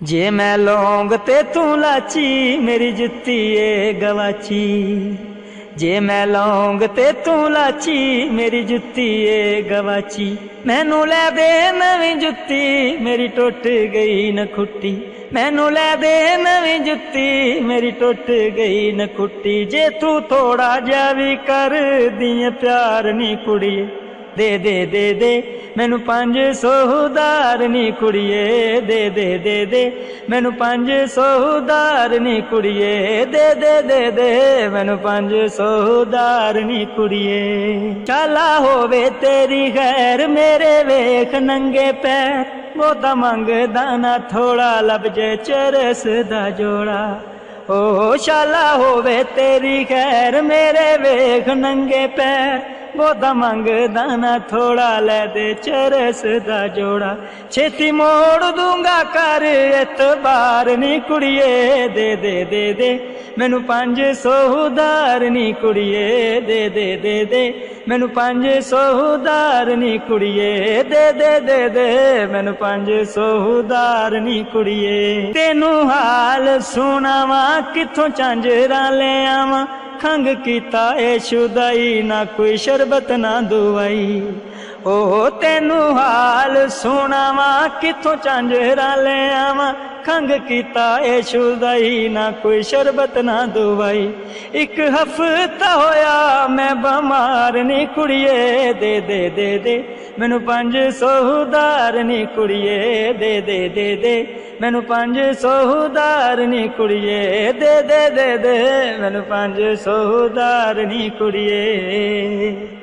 जे मैं लौंग ते तू लाची मेरी जुत्ती ए गवाची। जे मैं लौंग ते तू लाची मेरी जुत्ती ए गवाची। मैनू लै दे नवीं जुत्ती मेरी टुट गई न खुट्टी। मैनू लै दे नवीं जुत्ती मेरी टुट गई न खुट्टी। जे तू थोड़ा जा भी कर दिए प्यार नी कुड़िए दे दे दे दे मैनू 500 उधार नी कुड़िए दे दे दे दे मैनू 500 उधार नी कुड़िए दे दे दे दे मैनू 500 उधार नी कुड़िए। शाला होवे तेरी खैर मेरे वेख नंगे पैर बहुता मंगदा ना थोड़ा लब जे चरस दा जोड़ा। ओ शाला होवे तेरी खैर मेरे वेख नंगे पैर बहुता मंगदा ना थोड़ा लै दे चरस दा जोड़ा। छेती मोड़ दूंगा कर एतबार नी कुड़िए दे दे दे दे मैनू 500 उधार नी कुड़िए दे दे दे दे मैनू 500 उधार नी कुड़िए दे दे दे दे मैनू 500 उधार नी कुड़िए। तेनू हाल सुनावा किथों झांजरां ले आवां खंग कीता ए शुदाई ना कोई शरबत ना दुआई। ओ तेनू हाल सुनावा किथों झांजरां ले आवां खंग कीता ए शुदाई ना कोई शरबत ना दुआई। एक हफ्ता होया मैं बमार नी कुड़िए दे दे दे दे मैनू 500 उधार नी कुड़िए दे दे दे दे मैनू 500 उधार नी कुड़िए दे दे दे दे मैनू 500 उधार नी कुड़िए।